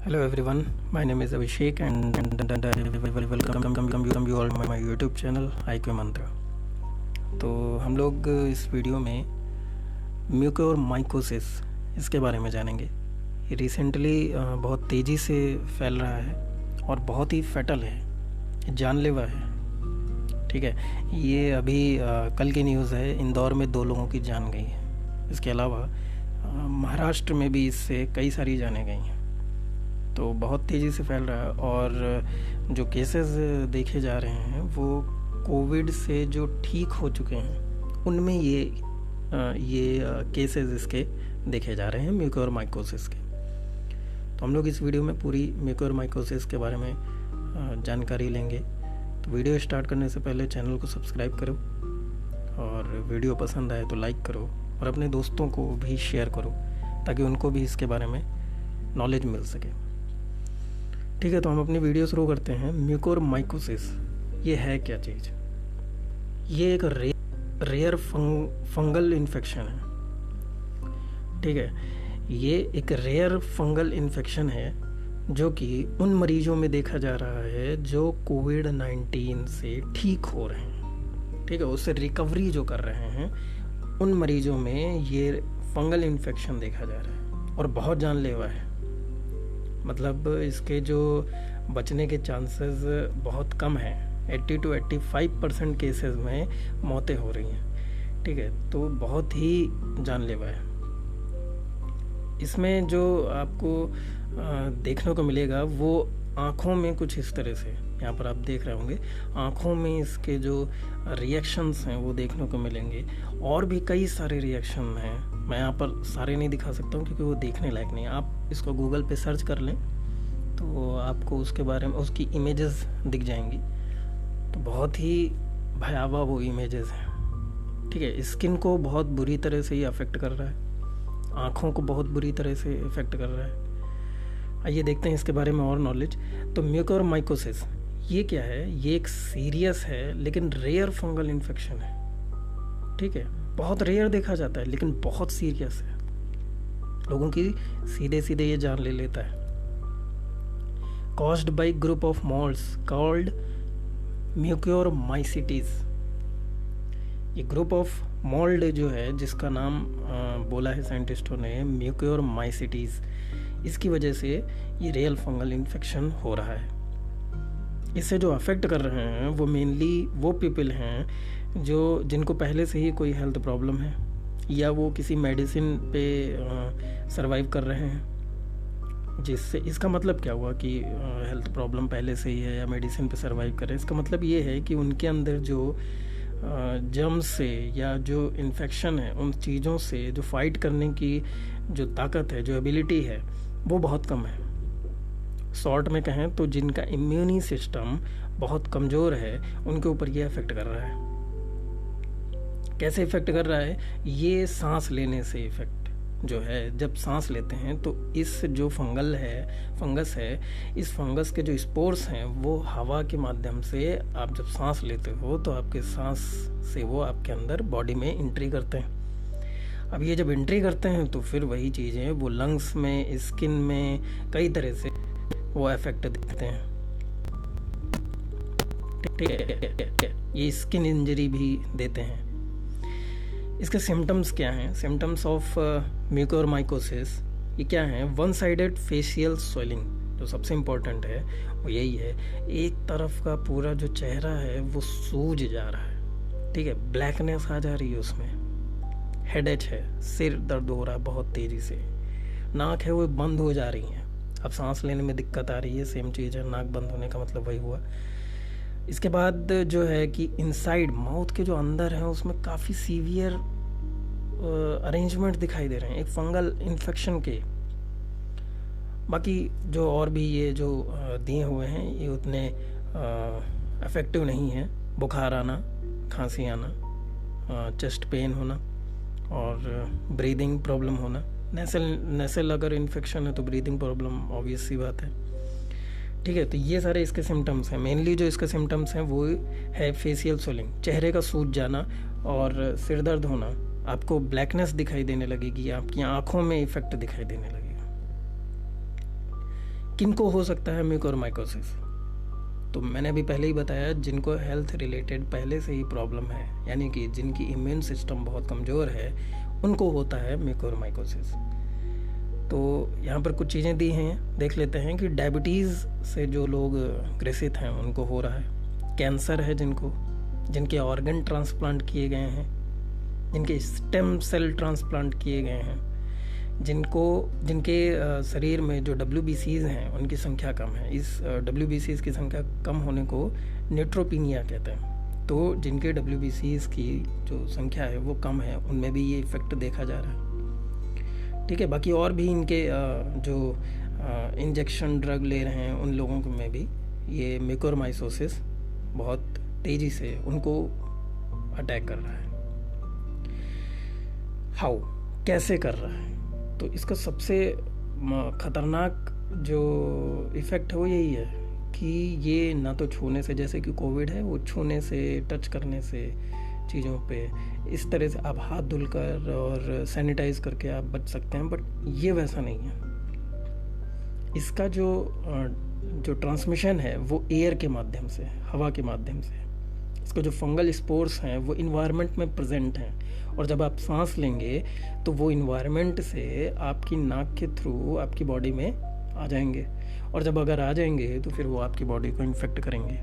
Hello everyone, my name is Abhishek and I welcome you all to my YouTube channel IQ Mantra। तो हम लोग इस video में mucormycosis इसके बारे में जानेंगे। ये रिसेंटली बहुत तेज़ी से फैल रहा है और बहुत ही फैटल है, जानलेवा है। ठीक है, ये अभी कल की न्यूज़ है, इंदौर में 2 लोगों की जान गई है। इसके अलावा महाराष्ट्र में भी इससे कई सारी जानें गई हैं। तो बहुत तेज़ी से फैल रहा है और जो केसेस देखे जा रहे हैं वो कोविड से जो ठीक हो चुके हैं उनमें ये केसेस इसके देखे जा रहे हैं म्यूकोरमाइकोसिस के। तो हम लोग इस वीडियो में पूरी म्यूकोरमाइकोसिस के बारे में जानकारी लेंगे। तो वीडियो स्टार्ट करने से पहले चैनल को सब्सक्राइब करो और वीडियो पसंद आए तो लाइक करो और अपने दोस्तों को भी शेयर करो ताकि उनको भी इसके बारे में नॉलेज मिल सके। ठीक है, तो हम अपनी वीडियो शुरू करते हैं। म्यूकोरमाइकोसिस ये है क्या चीज़? ये एक रेयर फंगल इन्फेक्शन है। ठीक है, ये एक रेयर फंगल इन्फेक्शन है जो कि उन मरीजों में देखा जा रहा है जो कोविड-19 से ठीक हो रहे हैं। ठीक है, उससे रिकवरी जो कर रहे हैं उन मरीजों में ये फंगल इन्फेक्शन देखा जा रहा है और बहुत जानलेवा है। मतलब इसके जो बचने के चांसेस बहुत कम हैं। 80 to 85% केसेस में मौतें हो रही हैं। ठीक है, तो बहुत ही जानलेवा है। इसमें जो आपको देखने को मिलेगा वो आँखों में कुछ इस तरह से, यहाँ पर आप देख रहे होंगे, आँखों में इसके जो रिएक्शंस हैं वो देखने को मिलेंगे। और भी कई सारे रिएक्शन हैं, मैं यहाँ पर सारे नहीं दिखा सकता हूँ क्योंकि वो देखने लायक नहीं। आप इसको गूगल पे सर्च कर लें तो आपको उसके बारे में उसकी इमेजेस दिख जाएंगी। तो बहुत ही भयावह वो इमेजेस हैं। ठीक है, स्किन को बहुत बुरी तरह से ये अफेक्ट कर रहा है, आँखों को बहुत बुरी तरह से इफेक्ट कर रहा है। आइए देखते हैं इसके बारे में और नॉलेज। तो म्यूकोरमाइकोसिस ये क्या है? ये एक सीरियस है लेकिन रेयर फंगल इन्फेक्शन है। ठीक है, बहुत रेयर देखा जाता है लेकिन बहुत सीरियस है, लोगों की सीधे सीधे ये जान ले लेता है। Caused by group of moulds called mucoromycetes. ये ग्रुप ऑफ मोल्ड जो है जिसका नाम बोला है साइंटिस्टों ने म्यूकोरमाइसिटीज, इसकी वजह से ये रियल फंगल इन्फेक्शन हो रहा है। इससे जो अफेक्ट कर रहे हैं वो मेनली वो पीपल हैं जो जिनको पहले से ही कोई हेल्थ प्रॉब्लम है या वो किसी मेडिसिन पे सरवाइव कर रहे हैं। जिससे इसका मतलब क्या हुआ कि हेल्थ प्रॉब्लम पहले से ही है या मेडिसिन पे सरवाइव कर रहे हैं? इसका मतलब ये है कि उनके अंदर जो जर्म्स से या जो इन्फेक्शन है उन चीज़ों से जो फाइट करने की जो ताकत है, जो एबिलिटी है, वो बहुत कम है। शॉर्ट में कहें तो जिनका इम्यूनी सिस्टम बहुत कमज़ोर है उनके ऊपर ये इफेक्ट कर रहा है। कैसे इफेक्ट कर रहा है? ये सांस लेने से इफेक्ट जो है, जब सांस लेते हैं तो इस जो फंगस है, इस फंगस के जो स्पोर्स हैं वो हवा के माध्यम से आप जब सांस लेते हो तो आपके सांस से वो आपके अंदर बॉडी में एंट्री करते हैं। अब ये जब एंट्री करते हैं तो फिर वही चीज़ें वो लंग्स में, स्किन में, कई तरह से वो इफेक्ट देते हैं। ठीक है, ये स्किन इंजरी भी देते हैं। इसके सिम्टम्स क्या हैं? सिम्टम्स ऑफ म्यूकोरमाइकोसिस ये क्या हैं? वन साइडेड फेशियल स्वेलिंग, जो सबसे इम्पोर्टेंट है वो यही है। एक तरफ का पूरा जो चेहरा है वो सूज जा रहा है। ठीक है, ब्लैकनेस आ जा रही है उसमें, हेडेक है, सिर दर्द हो रहा है बहुत तेज़ी से, नाक है वो बंद हो जा रही है, अब सांस लेने में दिक्कत आ रही है। सेम चीज़ है, नाक बंद होने का मतलब वही हुआ। इसके बाद जो है कि इनसाइड माउथ के जो अंदर है उसमें काफ़ी सीवियर अरेंजमेंट दिखाई दे रहे हैं एक फंगल इन्फेक्शन के। बाकी जो और भी ये जो दिए हुए हैं ये उतने इफेक्टिव नहीं है। बुखार आना, खांसी आना, चेस्ट पेन होना और ब्रीदिंग प्रॉब्लम होना। नेसल अगर इन्फेक्शन है तो ब्रीदिंग प्रॉब्लम ऑब्वियस सी बात है। ठीक है, तो ये सारे इसके सिम्टम्स हैं। मेनली जो इसके सिम्टम्स हैं वो है फेशियल स्वेलिंग, चेहरे का सूज जाना और सिर दर्द होना। आपको ब्लैकनेस दिखाई देने लगेगी, आपकी आँखों में इफेक्ट दिखाई देने लगेगा। किनको हो सकता है म्यूकोरमाइकोसिस? तो मैंने अभी पहले ही बताया, जिनको हेल्थ रिलेटेड पहले से ही प्रॉब्लम है, यानी कि जिनकी इम्यून सिस्टम बहुत कमज़ोर है, उनको होता है म्यूकोरमाइकोसिस। तो यहाँ पर कुछ चीज़ें दी हैं, देख लेते हैं कि डायबिटीज़ से जो लोग ग्रसित हैं उनको हो रहा है, कैंसर है जिनके ऑर्गन ट्रांसप्लांट किए गए हैं, जिनके स्टेम सेल ट्रांसप्लांट किए गए हैं, जिनके शरीर में जो WBCs हैं उनकी संख्या कम है। इस WBCs की संख्या कम होने को न्यूट्रोपीनिया कहते हैं। तो जिनके WBCs की जो संख्या है वो कम है, उनमें भी ये इफेक्ट देखा जा रहा है। ठीक है, बाकी और भी इनके जो इंजेक्शन ड्रग ले रहे हैं उन लोगों में भी ये म्यूकोरमाइकोसिस बहुत तेज़ी से उनको अटैक कर रहा है। हाउ, कैसे कर रहा है? तो इसका सबसे ख़तरनाक जो इफ़ेक्ट है वो यही है कि ये ना तो छूने से, जैसे कि कोविड है, वो छूने से, टच करने से चीज़ों पे इस तरह से आप हाथ धुलकर और सैनिटाइज करके आप बच सकते हैं, बट ये वैसा नहीं है। इसका जो ट्रांसमिशन है वो एयर के माध्यम से, हवा के माध्यम से। इसको जो फंगल स्पोर्स हैं वो इन्वायरमेंट में प्रेजेंट हैं, और जब आप सांस लेंगे तो वो इन्वायरमेंट से आपकी नाक के थ्रू आपकी बॉडी में आ जाएंगे, और जब अगर आ जाएंगे तो फिर वो आपकी बॉडी को इन्फेक्ट करेंगे।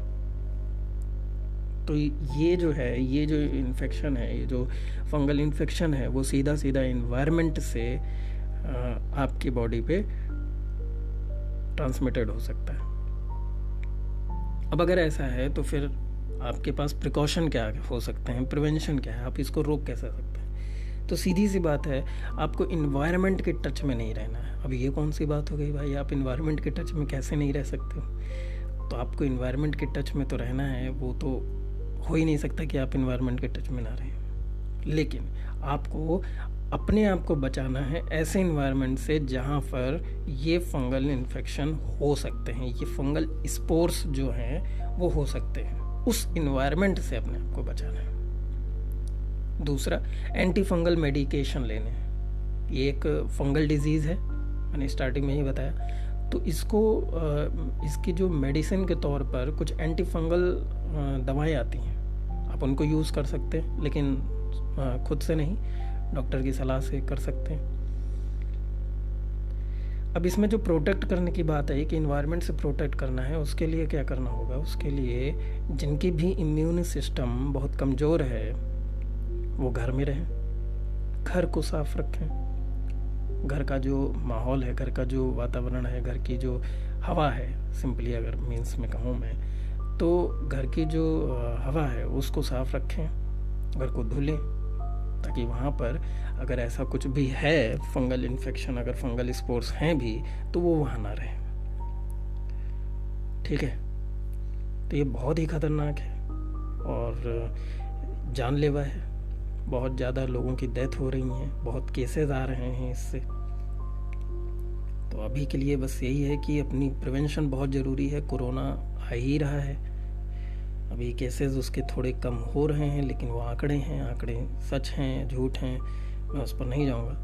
तो ये जो इन्फेक्शन है, ये जो फंगल इन्फेक्शन है, वो सीधा इन्वायरमेंट से आपकी बॉडी पे ट्रांसमिटेड हो सकता है। अब अगर ऐसा है तो फिर आपके पास प्रिकॉशन क्या हो सकते हैं, प्रिवेंशन क्या है, आप इसको रोक कैसे सकते हैं? तो सीधी सी बात है, आपको इन्वायरमेंट के टच में नहीं रहना है। अब ये कौन सी बात हो गई भाई, आप इन्वायरमेंट के टच में कैसे नहीं रह सकते हो? तो आपको इन्वायरमेंट के टच में तो रहना है, वो तो हो ही नहीं सकता कि आप इन्वायरमेंट के टच में ना रहें। लेकिन आपको अपने आप को बचाना है ऐसे इन्वायरमेंट से जहाँ पर ये फंगल इन्फेक्शन हो सकते हैं, ये फंगल स्पोर्स जो हैं वो हो सकते हैं। उस इन्वायरमेंट से अपने आप को बचाना है। दूसरा, एंटी फंगल मेडिकेशन लेने। ये एक फंगल डिजीज़ है, मैंने स्टार्टिंग में ही बताया। तो इसकी जो मेडिसिन के तौर पर कुछ एंटी फंगल दवाएं आती हैं, आप उनको यूज़ कर सकते हैं, लेकिन खुद से नहीं, डॉक्टर की सलाह से कर सकते हैं। अब इसमें जो प्रोटेक्ट करने की बात है कि इन्वायरमेंट से प्रोटेक्ट करना है, उसके लिए क्या करना होगा? उसके लिए जिनकी भी इम्यून सिस्टम बहुत कमज़ोर है वो घर में रहें, घर को साफ रखें, घर का जो माहौल है, घर का जो वातावरण है, घर की जो हवा है, सिंपली अगर मीन्स में कहूँ मैं, तो घर की जो हवा है उसको साफ रखें, घर को धुलें, ताकि वहाँ पर अगर ऐसा कुछ भी है, फंगल इन्फेक्शन, अगर फंगल स्पोर्स हैं भी, तो वो वहाँ ना रहे। ठीक है, तो ये बहुत ही खतरनाक है और जानलेवा है। बहुत ज़्यादा लोगों की डेथ हो रही हैं, बहुत केसेस आ रहे हैं इससे। तो अभी के लिए बस यही है कि अपनी प्रिवेंशन बहुत ज़रूरी है। कोरोना आ ही रहा है, अभी केसेस उसके थोड़े कम हो रहे हैं, लेकिन वो आंकड़े सच हैं झूठ हैं, मैं उस पर नहीं जाऊंगा।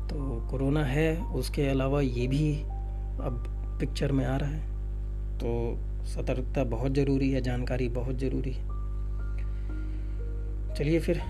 तो कोरोना है, उसके अलावा ये भी अब पिक्चर में आ रहा है, तो सतर्कता बहुत ज़रूरी है, जानकारी बहुत ज़रूरी है। चलिए फिर